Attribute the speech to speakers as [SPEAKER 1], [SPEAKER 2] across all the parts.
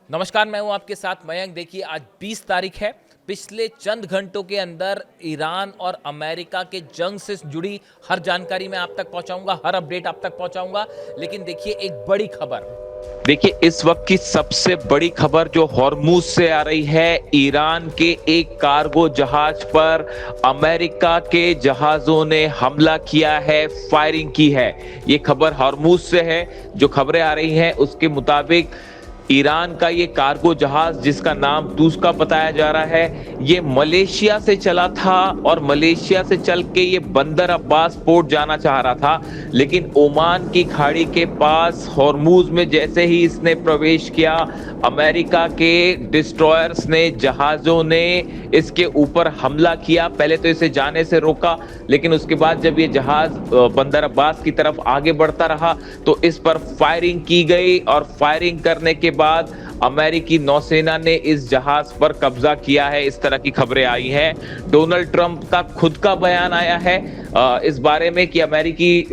[SPEAKER 1] नमस्कार, मैं हूं आपके साथ मयंक। देखिए, आज 20 तारीख है। पिछले चंद घंटों के अंदर ईरान और अमेरिका के जंग से जुड़ी हर जानकारी मैं आप तक पहुंचाऊंगा, हर अपडेट आप तक पहुंचाऊंगा। लेकिन देखिए, एक बड़ी खबर।
[SPEAKER 2] देखिए, इस वक्त की सबसे बड़ी खबर जो हॉर्मूज से आ रही है, ईरान के एक कार्गो जहाज पर अमेरिका के जहाजों ने हमला किया है, फायरिंग की है। ये खबर हॉर्मूज से है। जो खबरें आ रही हैं उसके मुताबिक ईरान का ये कार्गो जहाज, जिसका नाम तूस्का बताया जा रहा है, ये मलेशिया से चला था और मलेशिया से चल के ये बंदर अब्बास पोर्ट जाना चाह रहा था। लेकिन ओमान की खाड़ी के पास हॉर्मूज में जैसे ही इसने प्रवेश किया, अमेरिका के डिस्ट्रॉयर्स ने, जहाजों ने इसके ऊपर हमला किया। पहले तो इसे जाने से रोका, लेकिन उसके बाद जब ये जहाज बंदर अब्बास की तरफ आगे बढ़ता रहा तो इस पर फायरिंग की गई और फायरिंग करने के बाद अमेरिकी नौसेना ने इस जहाज पर कब्जा किया है। इस तरह की खबरें आई हैं। डोनाल्ड ट्रंप का खुद का बयान आया है इस बारे में कि अमेरिकी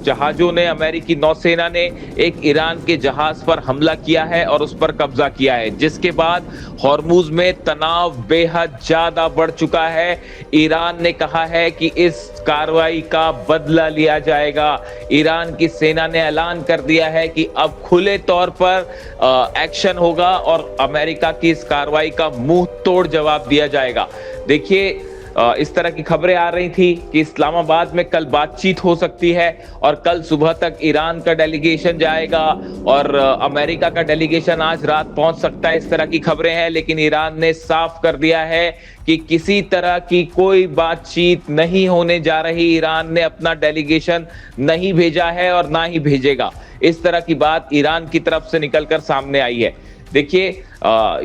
[SPEAKER 2] जहाजों ने, अमेरिकी नौसेना ने एक ईरान के जहाज पर हमला किया है और उस पर कब्जा किया है, जिसके बाद हॉर्मूज में तनाव बेहद ज्यादा बढ़ चुका है। ईरान ने कहा है कि इस कार्रवाई का बदला लिया जाएगा। ईरान की सेना ने ऐलान कर दिया है कि अब खुले तौर पर एक्शन होगा और अमेरिका की इस कार्रवाई का मुंह तोड़ जवाब दिया जाएगा। देखिए, इस तरह की खबरें आ रही थी कि इस्लामाबाद में कल बातचीत हो सकती है और कल सुबह तक ईरान का डेलीगेशन जाएगा और अमेरिका का डेलीगेशन आज रात पहुंच सकता है। इस तरह की खबरें हैं, लेकिन ईरान ने साफ कर दिया है कि किसी तरह की कोई बातचीत नहीं होने जा रही। ईरान ने अपना डेलीगेशन नहीं भेजा है और ना ही भेजेगा। इस तरह की बात ईरान की तरफ से निकलकर सामने आई है। देखिए,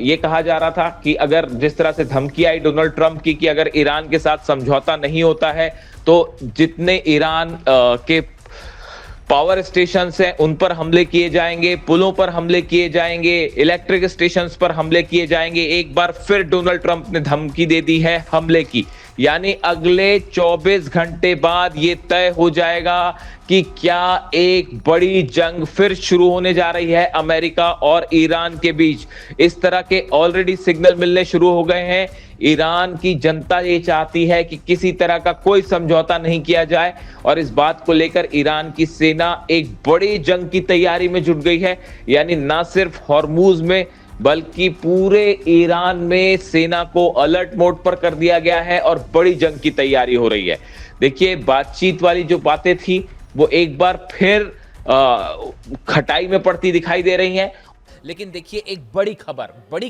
[SPEAKER 2] ये कहा जा रहा था कि अगर जिस तरह से धमकी आई डोनाल्ड ट्रंप की कि अगर ईरान के साथ समझौता नहीं होता है तो जितने ईरान के पावर स्टेशन हैं उन पर हमले किए जाएंगे, पुलों पर हमले किए जाएंगे, इलेक्ट्रिक स्टेशंस पर हमले किए जाएंगे। एक बार फिर डोनाल्ड ट्रंप ने धमकी दे दी है हमले की। यानी अगले 24 घंटे बाद ये तय हो जाएगा कि क्या एक बड़ी जंग फिर शुरू होने जा रही है अमेरिका और ईरान के बीच। इस तरह के ऑलरेडी सिग्नल मिलने शुरू हो गए हैं। ईरान की जनता ये चाहती है कि किसी तरह का कोई समझौता नहीं किया जाए और इस बात को लेकर ईरान की सेना एक बड़ी जंग की तैयारी में जुट गई है। यानी ना सिर्फ हॉर्मूज में बल्कि पूरे ईरान में सेना को अलर्ट मोड पर कर दिया गया है और बड़ी जंग की तैयारी हो रही है। देखिए, बातचीत वाली जो बातें थी वो एक बार फिर खटाई में पड़ती दिखाई दे रही हैं।
[SPEAKER 1] लेकिन देखिए, एक बड़ी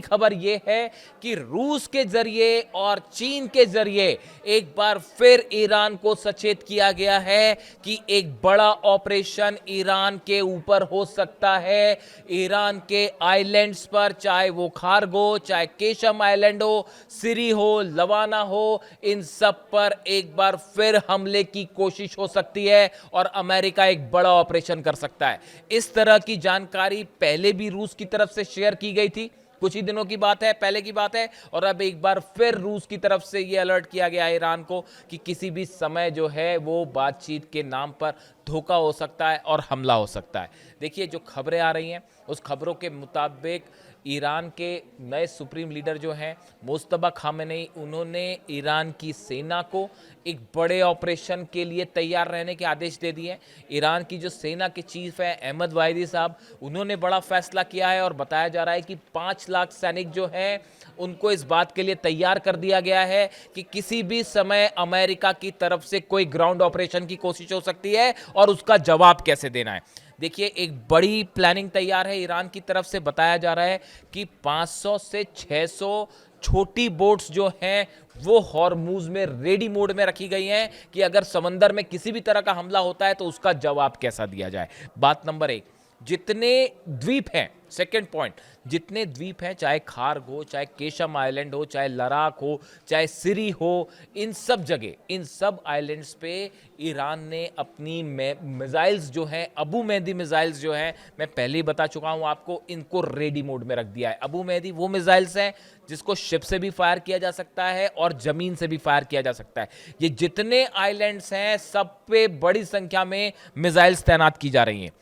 [SPEAKER 1] खबर यह है कि रूस के जरिए और चीन के जरिए एक बार फिर ईरान को सचेत किया गया है कि एक बड़ा ऑपरेशन ईरान के ऊपर हो सकता है। ईरान के आइलैंड्स पर, चाहे वो खारगो, चाहे केशम आइलैंड हो, सिरी हो, लवाना हो, इन सब पर एक बार फिर हमले की कोशिश हो सकती है और अमेरिका एक बड़ा ऑपरेशन कर सकता है। इस तरह की जानकारी पहले भी रूस की तरफ से शेयर की गई थी, कुछ ही दिनों की बात है, पहले की बात है। और अब एक बार फिर रूस की तरफ से यह अलर्ट किया गया है ईरान को कि किसी भी समय जो है वो बातचीत के नाम पर धोखा हो सकता है और हमला हो सकता है। देखिए, जो खबरें आ रही हैं उस खबरों के मुताबिक ईरान के नए सुप्रीम लीडर जो हैं मुस्तबा खामेनेई, उन्होंने ईरान की सेना को एक बड़े ऑपरेशन के लिए तैयार रहने के आदेश दे दिए हैं। ईरान की जो सेना के चीफ है अहमद वाहिदी साहब, उन्होंने बड़ा फैसला किया है और बताया जा रहा है कि 5 लाख सैनिक जो हैं उनको इस बात के लिए तैयार कर दिया गया है कि किसी भी समय अमेरिका की तरफ से कोई ग्राउंड ऑपरेशन की कोशिश हो सकती है और उसका जवाब कैसे देना है। देखिए, एक बड़ी प्लानिंग तैयार है ईरान की तरफ से। बताया जा रहा है कि 500 से 600 छोटी बोट्स जो हैं वो हॉर्मूज में रेडी मोड में रखी गई हैं कि अगर समंदर में किसी भी तरह का हमला होता है तो उसका जवाब कैसा दिया जाए। बात नंबर 1, जितने द्वीप हैं, सेकेंड पॉइंट, जितने द्वीप हैं, चाहे खार्ग हो, चाहे केशम आइलैंड हो, चाहे लद्दाख हो, चाहे सिरी हो, इन सब जगह, इन सब आइलैंड्स पे ईरान ने अपनी मिसाइल्स जो हैं, अबू मेहदी मिसाइल्स जो हैं, मैं पहले ही बता चुका हूं आपको, इनको रेडी मोड में रख दिया है। अबू मेहदी वो मिसाइल्स हैं जिसको शिप से भी फायर किया जा सकता है और जमीन से भी फायर किया जा सकता है। ये जितने आइलैंड्स हैं सब पे बड़ी संख्या में मिसाइल्स तैनात की जा रही हैं।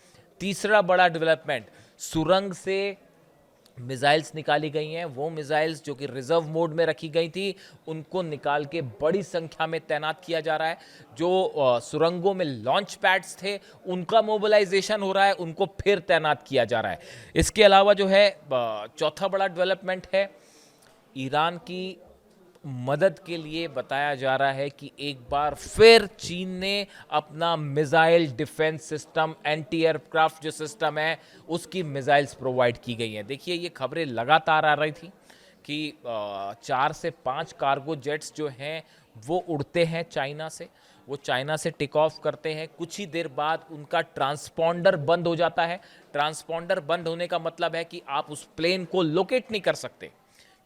[SPEAKER 1] तीसरा बड़ा डेवलपमेंट, सुरंग से मिसाइल्स निकाली गई हैं। वो मिसाइल्स जो कि रिजर्व मोड में रखी गई थी, उनको निकाल के बड़ी संख्या में तैनात किया जा रहा है। जो सुरंगों में लॉन्च पैड्स थे, उनका मोबिलाइजेशन हो रहा है, उनको फिर तैनात किया जा रहा है। इसके अलावा जो है चौथा बड़ा डेवलपमेंट है, ईरान की मदद के लिए बताया जा रहा है कि एक बार फिर चीन ने अपना missile defence system, anti aircraft जो सिस्टम है, उसकी मिसाइल्स प्रोवाइड की गई हैं। देखिए, ये खबरें लगातार आ रही थी कि 4 से 5 कार्गो जेट्स जो हैं वो उड़ते हैं चाइना से, वो चाइना से टेक ऑफ करते हैं, कुछ ही देर बाद उनका ट्रांसपॉन्डर बंद हो जाता है। ट्रांसपॉन्डर बंद होने का मतलब है कि आप उस प्लेन को लोकेट नहीं कर सकते,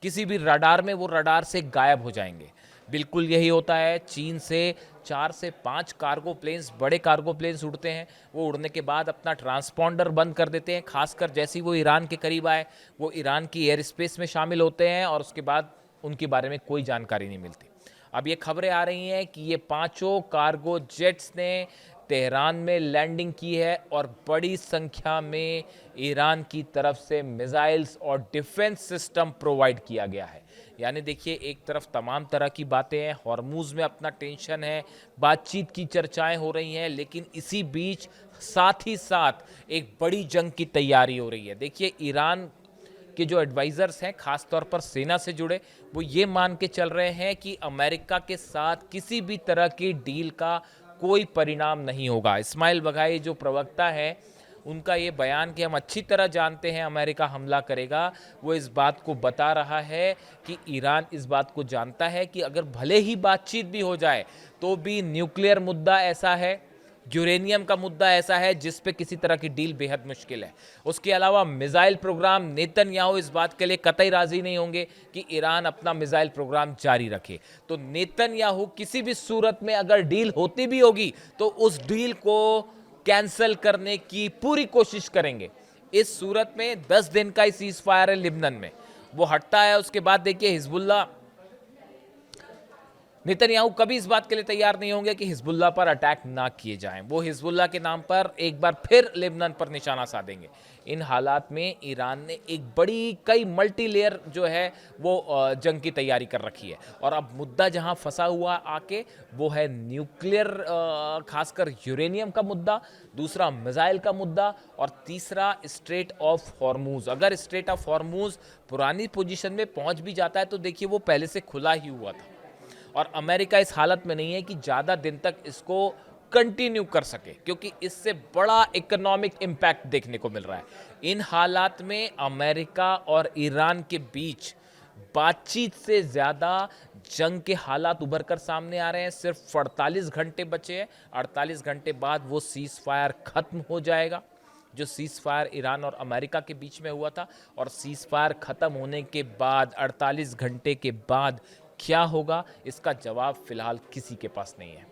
[SPEAKER 1] किसी भी रडार में वो रडार से गायब हो जाएंगे। बिल्कुल यही होता है। चीन से 4 से 5 कार्गो प्लेन्स, बड़े कार्गो प्लेन्स उड़ते हैं, वो उड़ने के बाद अपना ट्रांसपॉन्डर बंद कर देते हैं। खासकर जैसे ही वो ईरान के करीब आए, वो ईरान की एयर स्पेस में शामिल होते हैं और उसके बाद उनके बारे में कोई जानकारी नहीं मिलती। अब ये खबरें आ रही हैं कि ये पांचों कार्गो जेट्स ने तेहरान में लैंडिंग की है और बड़ी संख्या में ईरान की तरफ से मिसाइल्स और डिफेंस सिस्टम प्रोवाइड किया गया है। यानी देखिए, एक तरफ तमाम तरह की बातें हैं, हॉर्मूज में अपना टेंशन है, बातचीत की चर्चाएं हो रही हैं, लेकिन इसी बीच साथ ही साथ एक बड़ी जंग की तैयारी हो रही है। देखिए, ईरान के जो एडवाइजर्स हैं, खास तौर पर सेना से जुड़े, वो ये मान के चल रहे हैं कि अमेरिका के साथ किसी भी तरह की डील का कोई परिणाम नहीं होगा। इस्माइल बघाई जो प्रवक्ता है, उनका ये बयान कि हम अच्छी तरह जानते हैं अमेरिका हमला करेगा, वो इस बात को बता रहा है कि ईरान इस बात को जानता है कि अगर भले ही बातचीत भी हो जाए तो भी न्यूक्लियर मुद्दा ऐसा है, यूरेनियम का मुद्दा ऐसा है जिस पे किसी तरह की डील बेहद मुश्किल है। उसके अलावा मिसाइल प्रोग्राम, नेतन्याहू इस बात के लिए कतई राजी नहीं होंगे कि ईरान अपना मिसाइल प्रोग्राम जारी रखे। तो नेतन्याहू किसी भी सूरत में अगर डील होती भी होगी तो उस डील को कैंसिल करने की पूरी कोशिश करेंगे। इस सूरत में 10 दिन का ही सीज फायर है लिबनन में, वो हटता है, उसके बाद देखिए हिजबुल्लाह, नेतन्याहू कभी इस बात के लिए तैयार नहीं होंगे कि हिजबुल्लाह पर अटैक ना किए जाएं। वो हिजबुल्लाह के नाम पर एक बार फिर लेबनान पर निशाना साधेंगे। इन हालात में ईरान ने एक बड़ी, कई मल्टी लेयर जो है वो जंग की तैयारी कर रखी है। और अब मुद्दा जहां फंसा हुआ आके वो है न्यूक्लियर, खासकर यूरेनियम का मुद्दा, दूसरा मिसाइल का मुद्दा, और तीसरा स्ट्रेट ऑफ हॉर्मूज। अगर स्ट्रेट ऑफ हॉर्मूज पुरानी पोजीशन में पहुंच भी जाता है तो देखिए वो पहले से खुला ही हुआ था और अमेरिका इस हालत में नहीं है कि ज़्यादा दिन तक इसको कंटिन्यू कर सके, क्योंकि इससे बड़ा इकोनॉमिक इम्पैक्ट देखने को मिल रहा है। इन हालात में अमेरिका और ईरान के बीच बातचीत से ज़्यादा जंग के हालात उभर कर सामने आ रहे हैं। सिर्फ 48 घंटे बचे हैं, 48 घंटे बाद वो सीज फायर खत्म हो जाएगा, जो सीज फायर ईरान और अमेरिका के बीच में हुआ था। और सीज फायर खत्म होने के बाद 48 घंटे के बाद क्या होगा, इसका जवाब फिलहाल किसी के पास नहीं है।